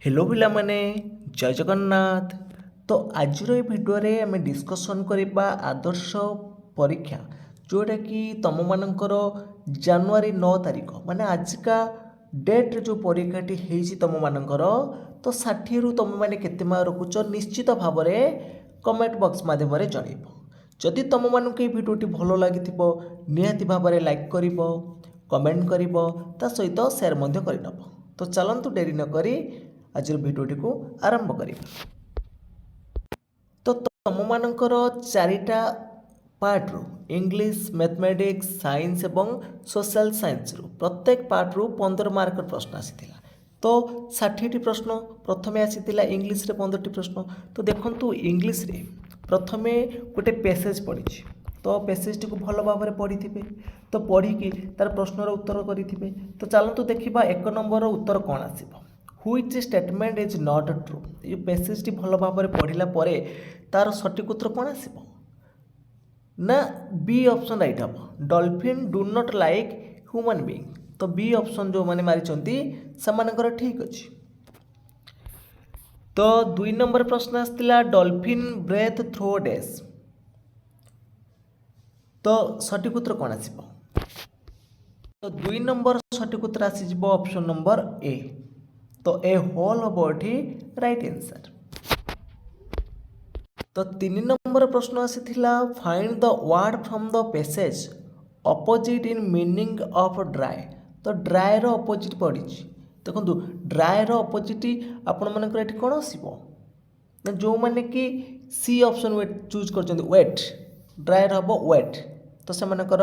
Hello पिलामाने जय जगन्नाथ। तो आज भिडियो आम डिस्कसन करवा आदर्श परीक्षा जोटा कि तुम मानकर जानुआरी 9 तारिख माने आजिका डेट्रे जो परीक्षाटी होती तुम मानकर तो 60 रु तुम मैंने केते मार्क रखुच निश्चित भाव में कमेंट बॉक्स माध्यम जनइब। जदि तुम मानक ये भिडियोटी भल लगी निहाती भाव में लाइक कर कमेंट कर सहित सेयार करनब। तो चलतु डेरी नक आज भिडियोटी को आरंभ करिबा। तो तुम मानकर चारिटा पार्ट रु इंग्लिश मैथमेटिक्स साइंस एवं सोशल साइंस रु प्रत्येक पार्ट रु 15 मार्क प्रश्न आसीथिला। तो 60 प्रश्न प्रथमे आसीथिला इंग्लिश रे 15 प्रश्न। तो देखंतु इंग्लिश रे प्रथमे गोटे पैसेज पढ़ी तो पैसेज को भल भाव में पढ़ी थे तो पढ़ी तार प्रश्नर उत्तर करेंगे। तो चलतु देखा 1 नंबर उत्तर कौन आसब which statement is not true. ये पैसेज भल भाव में पढ़ला तार सठिक उत्तर कौन आसब ना बी ऑप्शन राइट हम dolphin do not like human being. तो बी ऑप्शन जो मैंने मारिचंती से ठीक अच्छे। तो 2 नंबर प्रश्न आसला डॉल्फिन ब्रेथ थ्रो डैश। तो सठिक उत्तर कौन आसब तो 2 नंबर सठिक उत्तर आसीज ऑप्शन नंबर ए। तो ए होल हम ये राइट आंसर। तो 3 नंबर प्रश्न आसीथिला find the word from the passage opposite in meaning of dry. तो ड्राई रो अपोजिट पड़ी देखो ड्राई रो अपोजिट आपण मानकर एठी कोन आसीबो जो माने कि सी ऑप्शन वेट चूज करचंदी वेट ड्राई रो हबो वेट। तो से मानकर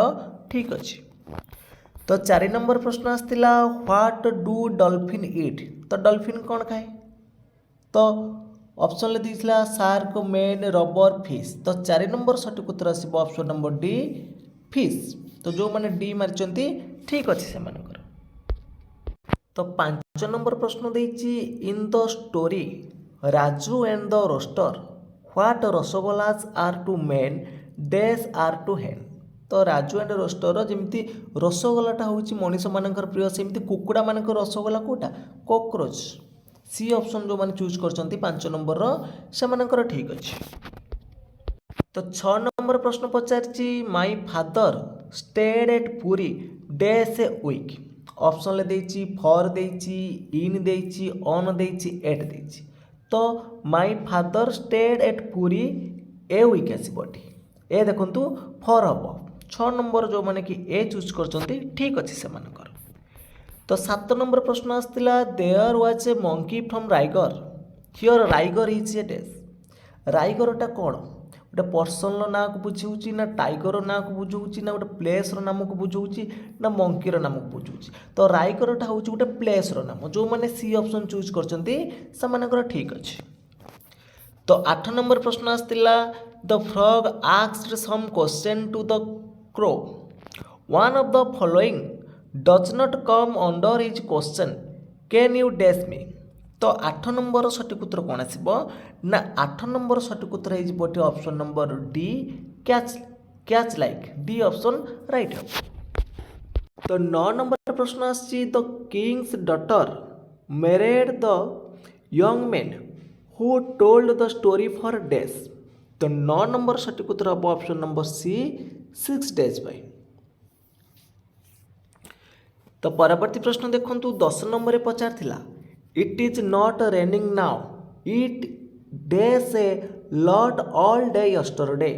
ठीक अछि। तो 4 नंबर प्रश्न आसला व्हाट डू डॉल्फिन इट। तो डॉल्फिन कौन खाए तो ऑप्शन ले दिसला शार्क मेन रबर फिश। तो 4 नंबर सठिक उत्तर आसब ऑप्शन नंबर डी फिश। तो जो माने डी मारिचंती ठीक अच्छे से मानकर। तो 5 नंबर प्रश्न देछि in the story Raju and the rooster what rasgullas are to men dash are to hen. तो राजू एंड रोस्टर जमी रसगोलाटा हूँ मनीष मानकर प्रिय सेमती कुकुड़ा मानकर रसगोला कोटा कॉकरोच। सी ऑप्शन जो मैंने चूज कर 5 नंबर से ठीक अच्छे। तो 6 नंबर प्रश्न पचारि my father stayed at Puri dash a week. Option ले देछि फॉर देछि इन देछि ऑन देछि एट देछि। तो my father stayed at Puri a week आसबटी ए देखंतु फॉर हम 6 नंबर जो माने कि ए चूज कर ठीक अच्छे से मानकर। तो 7 नंबर प्रश्न आसला there was a monkey from Raigarh here Raigarh is a dash. राइगरटा कौन गोटे पर्सन ना को बुझाऊँ ना टाइगर ना को बुझाऊँ ना गोटे प्लेस नाम को बुझाऊँ ना मंकीर नाम को बुझाऊँ। तो राइगरटा हूँ गोटे प्लेस नाम जो मैंने सी ऑप्शन चूज कर ठीक अच्छे। तो 8 नंबर प्रश्न आसला the frog asked some question to the crow one of the following does not come under his question can you dash me. तो 8 नंबर सठिक उत्तर कौन आसब ना 8 नंबर सठिक उत्तर हो option number D catch catch like D option right हम। तो 9 नंबर प्रश्न आसी the king's daughter married the young man who told the story for dash. तो 9 नंबर सठिक उत्तर हम ऑप्शन नंबर सी 6 days बाई। तो परवर्ती प्रश्न देखंतु 10 नंबर पचार it is not raining now it dash a lot all day yesterday.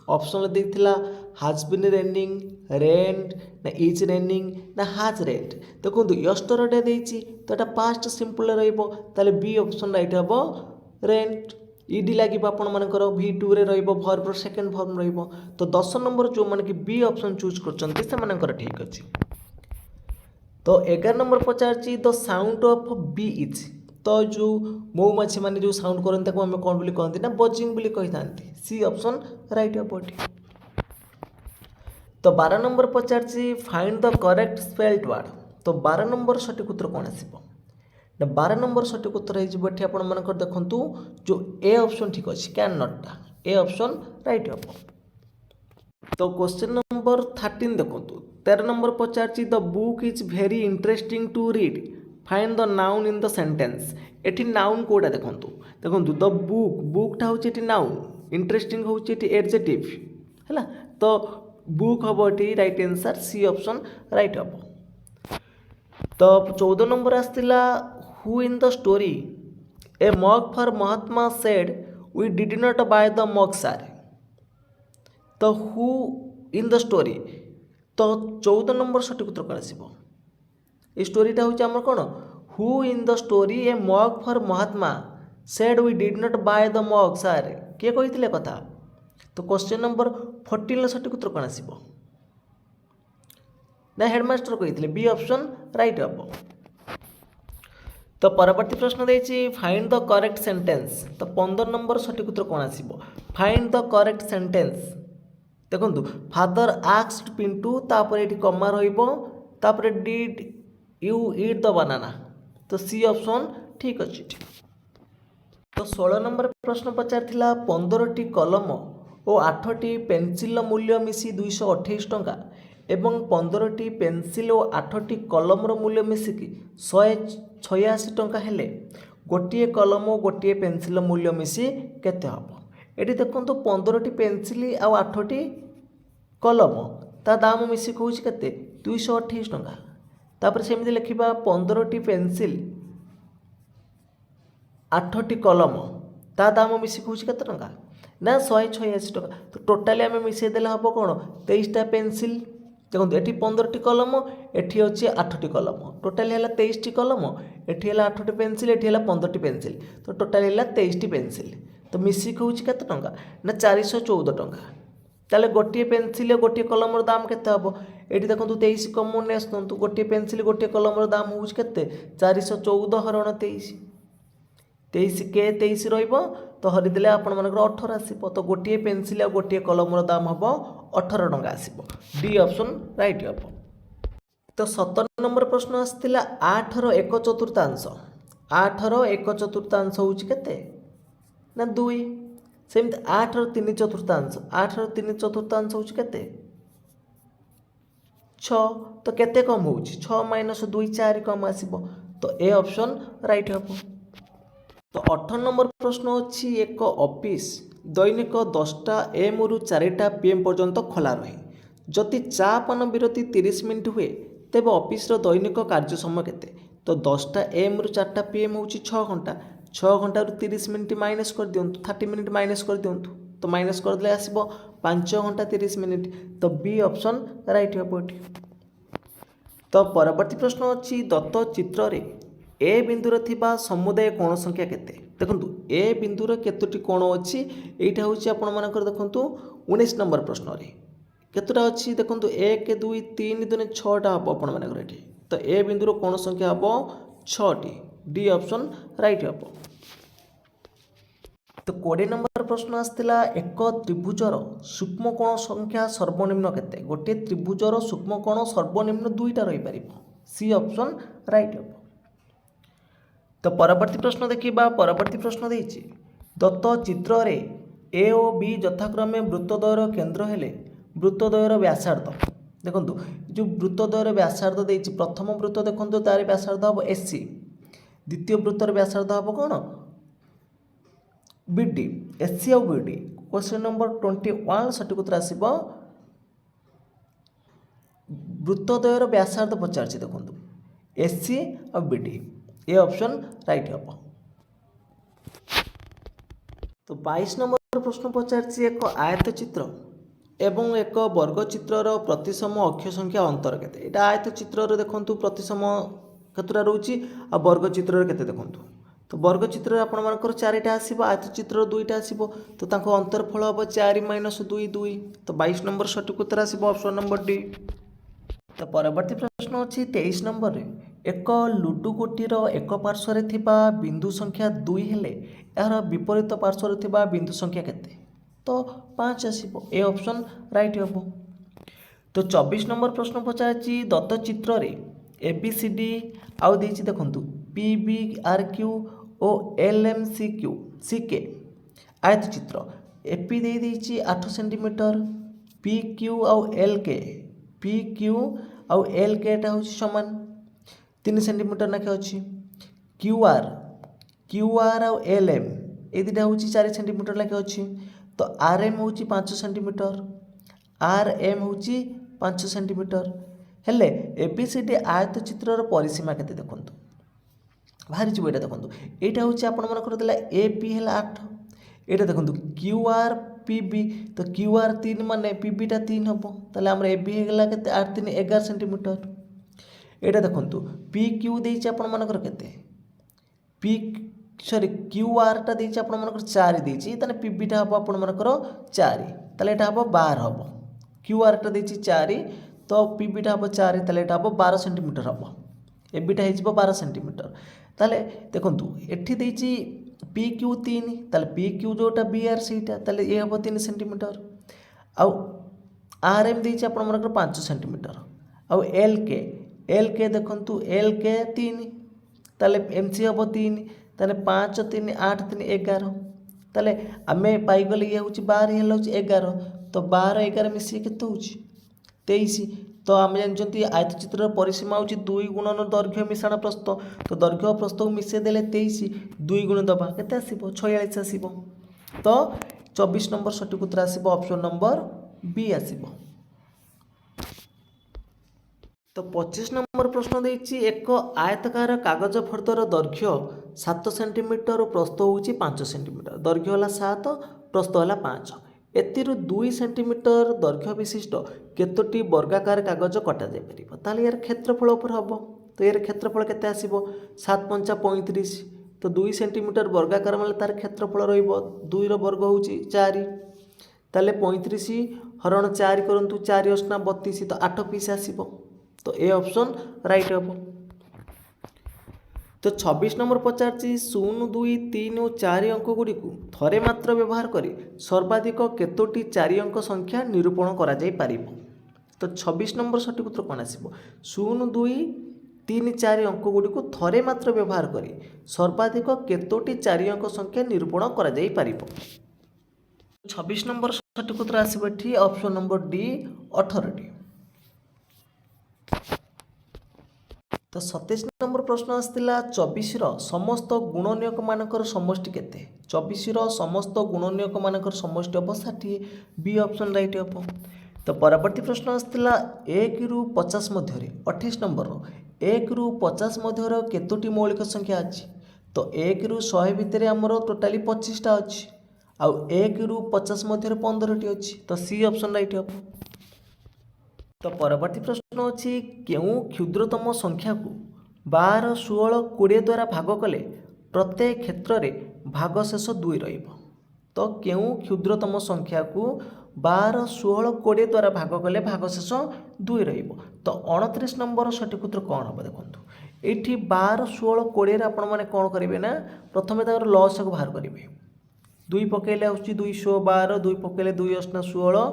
Option देथिला हाज बीन रेनिंग रेन्ड ना इज रेनिंग ना हाज रेन्ड। देखो यस्टरडे देछि तो एटा पास्ट सिंपल रहइबो ताले बी ऑप्शन राइट हबो रेन्ड। इडी लगे आपण मानकर V2 रे रहिबो वर्ब सेकंड फॉर्म रहिबो। तो 10 नंबर जो माने कि बी ऑप्शन चूज करचंती से मानकर ठीक अछि। तो 11 नंबर पचारछि the sound of bee is. तो जो मौमाछी माने जो साउंड करन ताको हम कोन बोली कहंती ना बजिंग बोली कहि थांती सी ऑप्शन राइट हबोटी। तो 12 नंबर पचारछि find the correct spelled word. तो 12 नंबर सठिक उत्तर कौन आसीबो ना 12 नंबर सठिक उत्तर हो आपण मानकर देखंतु जो ए ऑप्शन ठीक अच्छे कैन नॉटटा ए ऑप्शन राइट हम। तो क्वेश्चन नंबर 13 देखो 13 नंबर पचारछि the book is very interesting to read find the noun in the sentence एटी नाउन कोटा देखूँ देखूँ द बुक बुकटा हूँ नाउन इंटरेस्टिंग हूँ एडजेक्टिव है तो बुक हम ये right answer C option right हम। तो 14 नंबर आसला who in the story a mug for Mahatma said we did not buy the mug sir. तो हु इन द स्टोरी तो 14 नंबर सठिक उत्तर कौन आसो ये स्टोरीटा हूँ आम कौन who in the story a mug for Mahatma said we did not buy the mug sir किए कही कथा। तो क्वेश्चन नंबर 14 सठिक उत्तर कौन आसो ना हेडमास्टर कही बी ऑप्शन राइट हम। तो परवर्ती प्रश्न देछि फाइंड द करेक्ट सेंटेंस। तो 15 नंबर सठिक उत्तर कौन आसो फाइंड द करेक्ट सेंटेंस देखो फादर आस्क्ड पिंटू तापर ये कमा रही did you eat the banana. तो सी ऑप्शन ठीक अच्छे। तो 16 नंबर प्रश्न पचार 15टी कलम और 8टी पेनसिल मूल्य मिसी 228 टंका एवं 15टी पेनसिल और 8टी कलम मूल्य मिसिकी 186 टंका हेले गोटे कलम और गोटे पेनसिल मूल्य मिसी केते हम। ये देखो 15टी पेनसिल आउ 8टी कलम ता दाम मिसी कौन के 228 टंका। तापर सेमती लिखा 15टी पेनसिल 8टी कलम ता दाम मिसी कौन के टंका ना 186 टंका। तो टोटाली आम मिसेदेले हम कौन 23टा पेनसिल देखो ये 15टी कलम एटी अच्छे 8टी कलम टोटाली है 23टी कलम एटी है 8टी पेनसिल एटी है 15टी पेनसिल तो टोटाली है 23टी पेनसिल। तो मिसिक हूँ के टंका ना 414 टंका। ताले गोटे पेनसिल गोटे कलम दाम केते हम ये देखो 23 कमन आसतु गोटे पेनसिल गोटे कलम दाम हूँ के 414 हरण 23 23 के 23 तो हरिदेले आपण मानकर 18 आसो। तो गोटे पेनसिल आ गोटे कलम दाम हम 18 टंका आसो डी ऑप्शन राइट हम। तो 17 नंबर प्रश्न आसाला 8 ର 1/4 8 ର 1/4 हूँ के ना 2 सेमती 8 ର 3/4 8 ର 3/4 हूँ के 6 तो केते कम हो 6 माइनस 2 4 कम आसो तो ए ऑप्शन राइट हम। तो 18 नंबर प्रश्न अच्छी एक ऑफिस दैनिक 10टा AM रु 4टा PM पर्यंत खोला रहे जदि चा पान विरति 30 मिनिट हुए तेज ऑफिस दैनिक कार्य समय केते। तो 10टा AM रु 4टा PM हूँ 6 घंटा 6 घंटा 30 मिनिट माइनस कर दिंतु 30 मिनिट माइनस कर दिंतु तो माइनस करदे आसो 5 घंटा 30 मिनिट तो बी ऑप्शन राइट हम ये। तो परवर्ती प्रश्न अच्छी दत्त चित्र रे ए बिंदुर थिबा समुदाय कोण संख्या केते देखु ए बिंदुर केतोटी कोण अच्छी यहाँ हूँ आपण मानकर देखु 19 नंबर प्रश्न रे केतोटा अच्छी देखु 1 2 3 2 6टा हम आपण मानकर ये। तो ए बिंदुर कोण संख्या हम 6टी डी ऑप्शन राइट हम। तो 20 नंबर प्रश्न आसाला एक त्रिभुजर सूक्ष्म कोण संख्या सर्वनिम्न केते गोटे त्रिभुजर सूक्ष्म कोण सर्वनिम्न 2टा रही पार सी ऑप्शन राइट हम। तो परवर्ती प्रश्न देखा परवर्ती प्रश्न देछि दत्त चित्र रे ए और बी यथाक्रमे वृत्तद्वयर केन्द्र हेले वृत्तद्वयर व्यासार्ध देखो जो वृत्तद्वयर व्यासार्ध देछि प्रथम वृत्त देखो तार व्यासार्ध हम एससी द्वितीय वृत्तर व्यासार्ध हम कौन बीडी एससी और बीडी। क्वेश्चन नंबर 21 सठिक उत्तर आसो वृत्तद्वयर व्यासार्ध पचार देखो एससी और बीडी ए ऑप्शन राइट हम। तो 22 नंबर प्रश्न पचार एक आयत चित्र एवं एक वर्ग चित्रर प्रतिसम अक्ष संख्या अंतर केते एटा आयत चित्र देखु प्रतिसम केतटा रोची आ वर्ग चित्र केते देखु। तो वर्ग चित्र आपण मानकर 4टा आसीबो आयत चित्र 2टा आसीबो तो तांको अंतरफल हम 4 माइनस 2 2 तो 22 नंबर सठिक उत्तर आसीबो ऑप्शन नंबर डी। तो परवर्ती प्रश्न अच्छी 23 नंबर रे एक लुडु गोटीर एक पार्श्व थिबा बिंदु संख्या 2 हेले यार विपरीत पार्श्व थिबा बिंदु संख्या केते तो 5 आसीबो ए ऑप्शन राइट हम। तो 24 नंबर प्रश्न पचारछि दत्त चित्र रे ABCD आउ देछि देखंतु PBRQ और LMCQ CK आयत चित्र एपी दे देछि 8 सेंटीमीटर PQ आउ LK PQ आउ LK टा होछि समान 3 सेंटीमीटर नाखे अच्छी क्यू आर आउ एल एम ये दुटा हूँ 4 सेंटीमीटर लाखे अच्छी तो आर एम हूँ 5 सेंटीमीटर आर एम हूँ 5 सेंटीमीटर हेले एबीसीडी आयत चित्रर परिसीमा केते देखंतु बाहरी जीव ये देखो यहाँ हूँ आपंकर ए पी है 8 ये देखो क्यू आर पी बी तो क्यू आर 3 माने पी बीटा 3 हम ताले आम ए बी होगा के 8 3 11 सेंटीमीटर यहाँ देखो पी क्यू देती आपंकर के पी सॉरी क्यू आर टा देती आपंकर 4 देती पी बीटा हम आपंकर 4 ताले यहाँ हम 12 हम क्यू आर टा देती 4 तो पी बीटा हम 4 ताले यहाँ हम 12 सेंटीमीटर हम ए बीटा हो 12 सेंटीमीटर ताले देखो एठी देती पी क्यू 3 ताले पी क्यू जोटा बी आर सीटा ताले ये हम 3 सेंटीमीटर आउ आर एम देती आपंकर 5 सेंटीमीटर आउ एल के देखु एल के 3 ताले एम सी हम 3 ताले 5 3 8 3 11 ताले आमे पाइगले ये हूँ 12 ये हूँ 11 तो 12 11 मिसी के हूँ 23 तो आम जानते आयतचित्र परिसीमा हूँ 2 गुणन दैर्घ्य मिश्रण प्रस्थ तो दैर्घ्य प्रस्थ को मिसई देले 23 2 गुण दबा केते आसीबो 46 आसीबो तो 24 नंबर सठिक उत्तर आसीबो ऑप्शन नंबर बी आसीबो। तो 25 नंबर प्रश्न देछि एक आयतकार कागज फर्दर दैर्घ्य 7 सेंटीमीटर और प्रस्थ हूँ 5 सेंटीमीटर दैर्घ्य है 7 प्रस्थ है 5 एतिरु 2 सेंटीमीटर दैर्घ्य विशिष्ट केतोटी वर्गाकार कागज कटा जाय परिबो ताले यार क्षेत्रफल उपर हबो तो यार क्षेत्रफल केते आसीबो 7 पंचा 35 तो 2 सेंटीमीटर वर्गाकार माने तार क्षेत्रफल रहिबो 2 रो वर्ग होउची 4 ताले 35 हरण 4 करंतु 4 8 32 तो 8 पीस आसीबो तो ए ऑप्शन राइट हबो। तो 26 नंबर पचारछि 0 2 3 और 4 अंक गुड़ी थरे मात्र व्यवहार करी सर्वाधिक केतोटी 4 अंक संख्या निरूपण करा जाय पारिबो तो 26 नंबर सठिक उत्तर कौन आसीबो 0 2 3 4 अंक गुड़ी थरे मात्र व्यवहार करी सर्वाधिक केतोटी 4 अंक संख्या निरूपण करा जाय पारिबो 26 नंबर सठिक उत्तर आसीबो एठी ऑप्शन नंबर डी 18टी। तो 27 नंबर प्रश्न आसला 24 समस्त गुणनीयक मानकर समष्टि केते 24 समस्त गुणनीयक मानकर समष्टि हम 60 बी ऑप्शन राइट हम। तो परवर्ती प्रश्न आसला 1 रु 50 मध्य 28 नंबर 1 रु 50 मध्य केतोटी मौलिक संख्या अच्छी तो 1 रु 100 भितर आमर टोटाली 25टा अच्छी आउ 1 रु 50 मध्य 15टी अच्छी तो सी ऑप्शन राइट हम। तो परवर्ती प्रश्न अच्छी क्यों क्षुद्रतम संख्या को 12 16 20 द्वारा भाग कले प्रत्येक क्षेत्र में भागशेष 2 रहिबो तो क्यों क्षुद्रतम संख्या को 12 16 20 द्वारा भाग कले भागशेष 2 रहिबो तो 29 नंबर सठिक उत्तर कौन हम देखो ये 12 16 20 आपण मैंने कौन करेंगे ना प्रथम लस को बाहर करेंगे 2 पकड़े आसूँ 212 2 पकड़े 2 8 16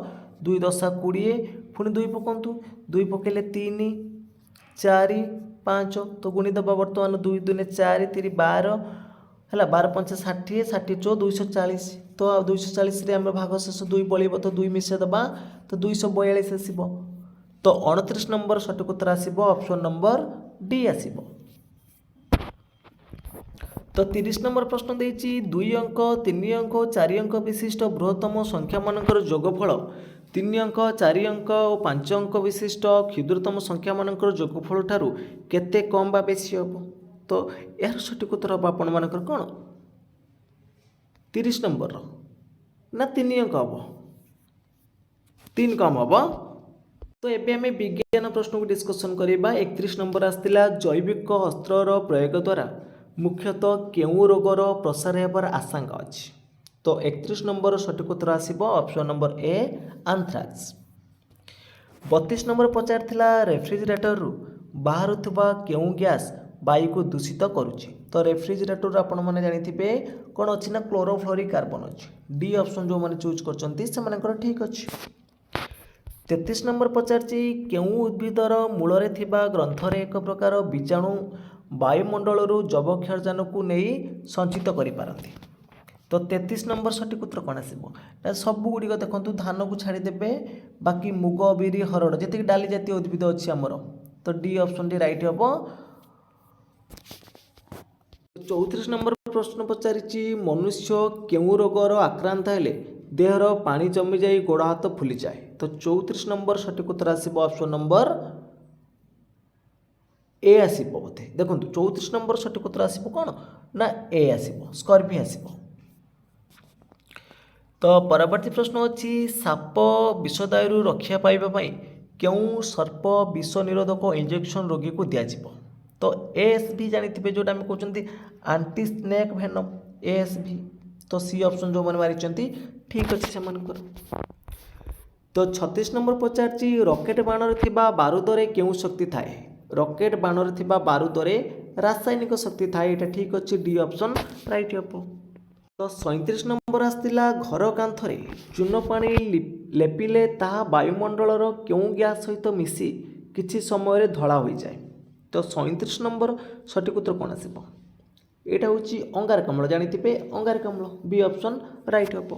2 10 20 पुणी 2 पकातु 2 पकड़े 3 4 5 तो गुणी दबा बर्तमान 2 2 4 3 12 है 12 5 60 60 चो 240 तो 240 आम भागशेष 2 बड़ब तो 2 मिसे दबा तो 242 आसब तो 29 नंबर सठिक उत्तर आसब ऑप्शन नंबर डी आसब। तो 30 नंबर प्रश्न देछि 2 अंक 3 अंक 4 अंक विशिष्ट बृहत्तम संख्या मानकर जोगफल 3 अंक 4 अंक और 5 अंक विशिष्ट क्षुद्रतम संख्या मानकर जोगफल ठारू केते कम बा बेसी हम तो यार सठिक उत्तर हम आपण मानकर कौन 30 नंबर ना 3 अंक हम 3 कम हम। तो एबे आम विज्ञान प्रश्न को डिस्कसन करवा 31 नंबर आसला जैविक अस्त्र प्रयोग द्वारा मुख्यतः केउं रोगर प्रसार होबार आशंका अच्छी तो 31 नंबर सठिक उत्तर आसब ऑप्शन नंबर ए आंथ्राक्स। 32 नंबर पचार रेफ्रिजरेटर रु बाहर केउं गैस वायु को दूषित करुच्ची तो रेफ्रिजरेटर आपण मैंने जानी कौन अच्छी ना क्लोरोफ्लोरिक कार्बन अच्छी डी ऑप्शन जो मैंने चूज कर ठीक अच्छे। 33 नंबर पचार केउं उद्भिदर मूलरे थिबा ग्रंथरे एक प्रकार बीजाणु वायुमंडल जबक्षारजान को नहीं संचित करिपारती तो 33 नंबर सठिक उत्तर कौन आसब सबू गुड़िक देखो धान को छाड़देवे बाकी मुग बिरी हरड़ जी डाली जातीय उद्भिद अच्छी आमर तो डी ऑप्शन टी राइट हम चौतीस नंबर प्रश्न पचारि मनुष्य केउं रोगर आक्रांत हेले देहर पानी जमी जाई गोड़ हाथ फुली जाए। तो 34 नंबर सठिक उत्तर आसिब ऑप्शन नंबर ए आसिब बोधे। देखो 34 नंबर सठिक उत्तर आसिब कौन ना ए आसिब स्कर्वी आसिब। तो परवर्ती प्रश्न अच्छी साप विषदायु रक्षा पाइबा केउं सर्प विष निरोधक इंजेक्शन रोगी को दिज्व। तो एएसवी जानी जोटा आम कहते आंटी स्नेक भेनम एएसवी। तो सी ऑप्शन जो मैंने मारी ठीक अच्छे से। तो 36 नंबर पचार रॉकेट बाणर थिबा बारूदरे केउं शक्ति थाए। रॉकेट बाणर थिबा बारूदरे रासायनिक शक्ति थाए। एटा ठीक अच्छे डी ऑप्शन राइट हम। तो 37 नंबर आसला घर कांथरे चून पानी लेपिले ताहा वायुमंडलर केउं गैस सहित मिसी किछि समय धला हो जाए। तो 37 नंबर सठिक उत्तर कौन आसिब एटा होची अंगारकाम्ल जानिथिबे अंगारकाम्ल बी ऑप्शन राइट हम।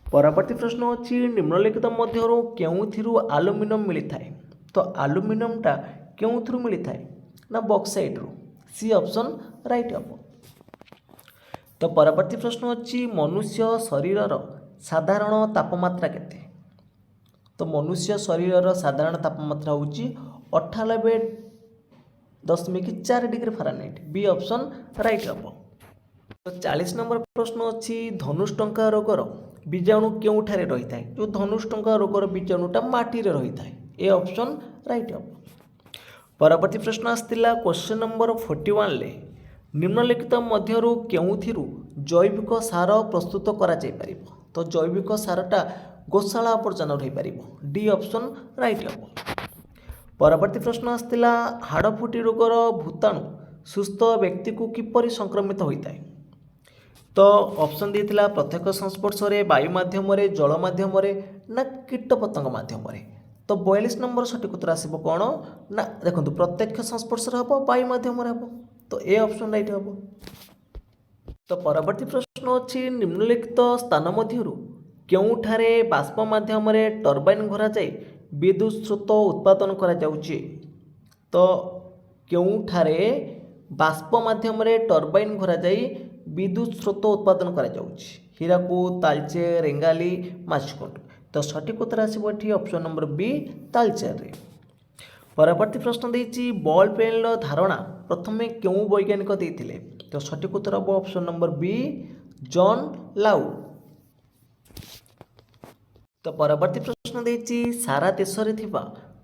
परवर्ती प्रश्न अच्छी निम्नलिखित मध्यरु केउंथिरु आलुमिनियम मिलिथाए। तो आलुमिनियमटा केउंथिरु मिलिथाए ना बॉक्साइट रु सी ऑप्शन राइट हम। तो परवर्ती प्रश्न अच्छी मनुष्य शरीरर साधारण तापमात्रा केते। तो मनुष्य शरीरर साधारण तापमात्रा होची 98.4 degree Fahrenheit B option right हम। तो 40 नंबर प्रश्न अच्छी धनुष्टंका रोगर बीजाणु केउठारे रही थाए। जो धनुष्टंका रोगर बीजाणुटा माटी रे रही थाए ए ऑप्शन राइट हम। परवर्ती प्रश्न आसला क्वेश्चन नंबर 41 ले निम्नलिखित मध्यरु केउंथिरु जैविक सार प्रस्तुत करा जाय परिबो। तो जैविक सारटा गोशाला आवर्जन रही पारिबो डी ऑप्शन राइट हम। परवर्ती प्रश्न आसला हाड़फुटी रोगर भूताणु सुस्थ व्यक्ति को किपरि संक्रमित होता है। तो ऑप्शन देथिला प्रत्यक्ष संस्पर्श रे वायु माध्यम रे जल माध्यम रे ना कीट पतंग माध्यम रे। तो 42 नंबर सठिक उत्तर आसिबो कोन ना देखो प्रत्यक्ष संस्पर्श रे हबो वायु माध्यम रे हबो। तो ए ऑप्शन राइट हम। तो परवर्ती प्रश्न अच्छी निम्नलिखित स्थान मध्यरु केउठारे बाष्प माध्यम रे टर्बाइन घोरा जाय विद्युत स्रोत उत्पादन करा जाउची। तो केउठारे बाष्प माध्यम रे टर्बाइन घोरा जाय विद्युत स्रोत उत्पादन करा जाउची। हीराकूद तालचेर रेंगाली माछकुंड। तो सठिक उत्तर आसिबो एठी ऑप्शन नंबर बी तालचेर रे। परवर्ती प्रश्न देइछि बॉल पेन धारणा प्रथमे केउं वैज्ञानिक देइथिले। तो सठिक उत्तर हम ऑप्शन नंबर बी जॉन लाउ। तो परवर्ती प्रश्न देइछि सारा देश रे थिबा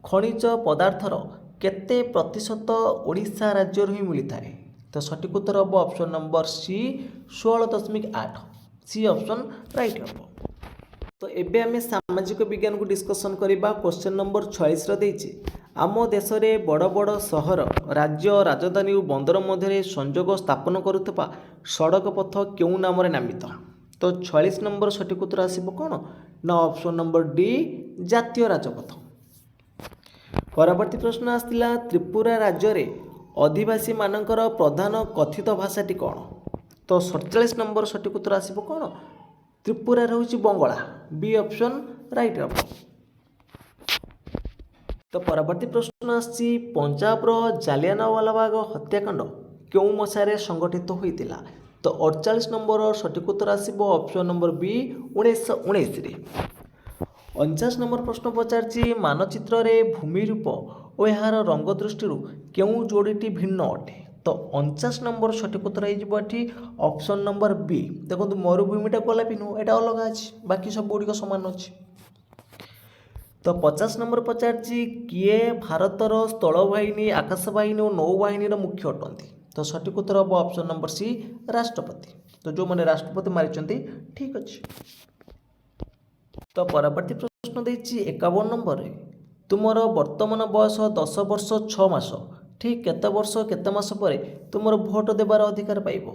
खनिज पदार्थर केते प्रतिशत ओडिशा राज्य ही मिलिथाए। तो सठिक उत्तर हम option number C 16.8 C option right हम। तो एबे आमे सामाजिक विज्ञान को डिस्कशन करिबा। क्वेश्चन नंबर 46 रो देइछि आम देश में बड़ बड़ सहर राज्य राजधानी और बंदर मध्य संजोग स्थापन करुवा सड़क पथ केउं नाम नामित। तो 46 नंबर सठिक उत्तर आसिबो कोन ना ऑप्शन नंबर डी जातीय राजपथ। परवर्ती प्रश्न आसला त्रिपुरा राज्य रे आदिवासी मानकर प्रधान कथित भाषाटी कौन। तो 47 नंबर सठिक उत्तर आसिबो कोन त्रिपुरा होची बंगला बी ऑप्शन राइट हम। तो परवर्ती प्रश्न आछि पंजाब रो जालियानवालाबाग हत्याकांड केउं मसारे संगठित होइतिला। तो 48 नंबर सठिक उत्तर आसिबो ऑप्शन नंबर बी 1919 रे। 49 नंबर प्रश्न पचारछि मानचित्र रे भूमि रूप और यार रंग दृष्टि केउं जोड़ीटी भिन्न अटे। तो 49 नंबर सठिक उत्तर हो ऑप्शन नंबर बी। देखो मरुभूमिटा गोलापी नुह एटा अलग अच्छी बाकी सब गुड़िक सामान अच्छी। तो 50 नंबर पचारछि किए भारतर स्थल बाहिनी आकाश बाहिनी और नौबाहिनी मुख्य अटंती। तो सठिक उत्तर हम ऑप्शन नंबर सी राष्ट्रपति। तो जो मैंने राष्ट्रपति मारी ठीक अच्छे। तो परवर्ती प्रश्न देछि 51 नंबर रे तुमर वर्तमान बयस 10 वर्ष 6 मास ठीक केते वर्ष केते मास पर तुमर भोट देवार अधिकार पाइब।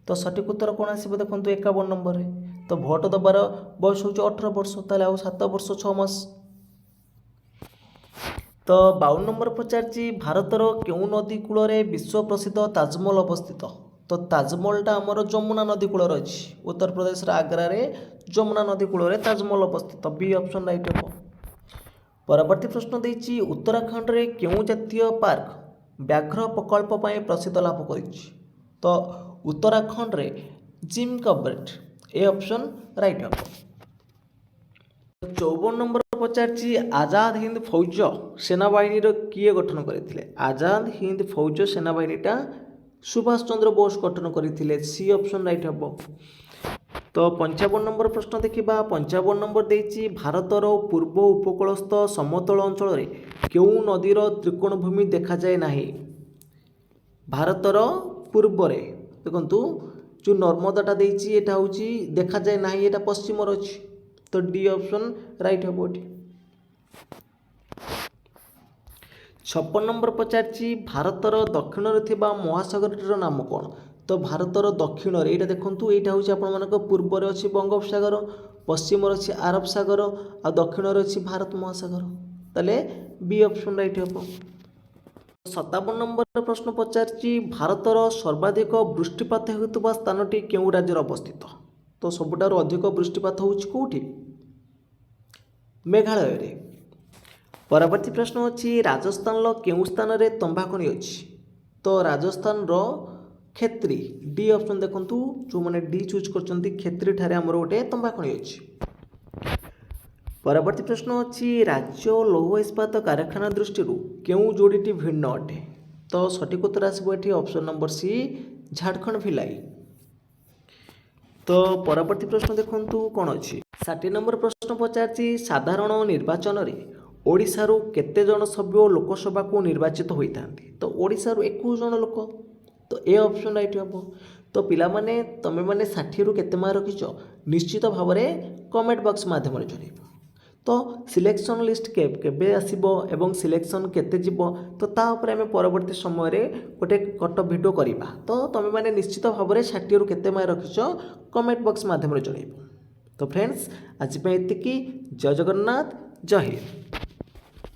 तो सठिक उत्तर कौन आसो देखो 51 नंबर रे। तो भोट देवार बयस हो 18 वर्ष ताले आउ 7 वर्ष 6 मास। तो 52 नंबर पचारछि भारतर केउं नदी कूल विश्व प्रसिद्ध ताजमहल अवस्थित। तो ताजमहलटा आमर जमुना नदी कूल अच्छी उत्तर प्रदेश आग्रा रे जमुना नदी कूल ताजमहल अवस्थित बी ऑप्शन राइट हम। परवर्ती प्रश्न देछि उत्तराखंड रे केउं जातीय पार्क ବ୍ୟାଘ୍ର ପ୍ରକଳ୍ପ ପାଇଁ ପ୍ରସିଦ୍ଧ ଲାଭ କରିଛି? ତ ଉତ୍ତରାଖଣ୍ଡରେ ଜିମ୍ କର୍ବେଟ୍, ଏ ଅପସନ୍ ରାଇଟ୍ ହେବ। 54 ନମ୍ବର ପଚାରିଛି ଆଜାଦ ହିନ୍ଦ ଫୌଜ ସେନାବାହିନୀର କିଏ ଗଠନ କରିଥିଲେ? ଆଜାଦ ହିନ୍ଦ ଫୌଜ ସେନାବାହିନୀଟା ସୁଭାଷ ଚନ୍ଦ୍ର ବୋଷ ଗଠନ କରିଥିଲେ, ସି ଅପସନ୍ ରାଇଟ୍ ହେବ। ତ 55 ନମ୍ବର ପ୍ରଶ୍ନ ଦେଖିବା। 55 ନମ୍ବର ଦେଇଛି ଭାରତର ପୂର୍ବ ଉପକୂଳସ୍ଥ ସମତଳ ଅଞ୍ଚଳରେ କେଉଁ ନଦୀର ତ୍ରିକୋଣ ଭୂମି ଦେଖାଯାଏ ନାହିଁ? ଭାରତର ପୂର୍ବରେ ଦେଖନ୍ତୁ ଯେଉଁ ନର୍ମଦାଟା ଦେଇଛି ଏଇଟା ହେଉଛି ଦେଖାଯାଏ ନାହିଁ, ଏଇଟା ପଶ୍ଚିମରେ ଅଛି, ତ ଡି ଅପସନ୍ ରାଇଟ୍ ହେବ ଏଠି। 56 ନମ୍ବର ପଚାରିଛି ଭାରତର ଦକ୍ଷିଣରେ ଥିବା ମହାସାଗରଟିର ନାମ କ'ଣ? ତ ଭାରତର ଦକ୍ଷିଣରେ ଏଇଟା ଦେଖନ୍ତୁ, ଏଇଟା ହେଉଛି ଆପଣମାନଙ୍କ ପୂର୍ବରେ ଅଛି ବଙ୍ଗୋପସାଗର, ପଶ୍ଚିମରେ ଅଛି ଆରବ ସାଗର, ଆଉ ଦକ୍ଷିଣରେ ଅଛି ଭାରତ ମହାସାଗର, ତାହେଲେ ବି ଅପସନ୍ ରାଇଟ୍ ହେବ। 57 ନମ୍ବର ପ୍ରଶ୍ନ ପଚାରିଛି ଭାରତର ସର୍ବାଧିକ ବୃଷ୍ଟିପାତ ହେଉଥିବା ସ୍ଥାନଟି କେଉଁ ରାଜ୍ୟରେ ଅବସ୍ଥିତ? ତ ସବୁଠାରୁ ଅଧିକ ବୃଷ୍ଟିପାତ ହେଉଛି କେଉଁଠି? ମେଘାଳୟରେ। ପରବର୍ତ୍ତୀ ପ୍ରଶ୍ନ ଅଛି ରାଜସ୍ଥାନର କେଉଁ ସ୍ଥାନରେ ତମ୍ବା ଖଣି ଅଛି? ତ ରାଜସ୍ଥାନର କ୍ଷେତ୍ରୀ, ଡି ଅପସନ୍ ଦେଖନ୍ତୁ, ଯେଉଁମାନେ ଡି ଚୁଜ୍ କରିଛନ୍ତି କ୍ଷେତ୍ରୀ ଠାରେ ଆମର ଗୋଟେ ତମ୍ବା ଖଣି ଅଛି। ପରବର୍ତ୍ତୀ ପ୍ରଶ୍ନ ଅଛି ରାଜ୍ୟ ଲୌହ ଇସ୍ପାତ କାରଖାନା ଦୃଷ୍ଟିରୁ କେଉଁ ଯୋଡ଼ିଟି ଭିନ୍ନ ଅଟେ? ତ ସଠିକ୍ ଉତ୍ତର ଆସିବ ଏଠି option number C, Jharkhand Bhilai. ତ ପରବର୍ତ୍ତୀ ପ୍ରଶ୍ନ ଦେଖନ୍ତୁ କ'ଣ ଅଛି। 60 ନମ୍ବର ପ୍ରଶ୍ନ ପଚାରିଛି ସାଧାରଣ ନିର୍ବାଚନରେ ଓଡ଼ିଶାରୁ କେତେ ଜଣ ସଭ୍ୟ ଲୋକସଭାକୁ ନିର୍ବାଚିତ ହୋଇଥାନ୍ତି? ତ ଓଡ଼ିଶାରୁ 21 ଜଣ ଲୋକ, ତ ଏ ଅପସନ୍ ରାଇଟ୍ ହେବ। ତ ପିଲାମାନେ ତମେମାନେ 60ରୁ କେତେ ମାର୍କ ରଖିଛ ନିଶ୍ଚିତ ଭାବରେ କମେଣ୍ଟ ବକ୍ସ ମାଧ୍ୟମରେ ଜଣାଇବ। ତ ସିଲେକ୍ସନ୍ ଲିଷ୍ଟ କେବେ ଆସିବ ଏବଂ ସିଲେକ୍ସନ୍ କେତେ ଯିବ, ତ ତା ଉପରେ ଆମେ ପରବର୍ତ୍ତୀ ସମୟରେ ଗୋଟେ କଟ ଭିଡ଼ିଓ କରିବା। ତ ତମେମାନେ ନିଶ୍ଚିତ ଭାବରେ 60ରୁ କେତେ ମାର୍କ ରଖିଛ କମେଣ୍ଟ ବକ୍ସ ମାଧ୍ୟମରେ ଜଣାଇବ। ତ ଫ୍ରେଣ୍ଡସ୍ ଆଜି ପାଇଁ ଏତିକି। ଜୟ ଜଗନ୍ନାଥ, ଜୟ ହିନ୍ଦ।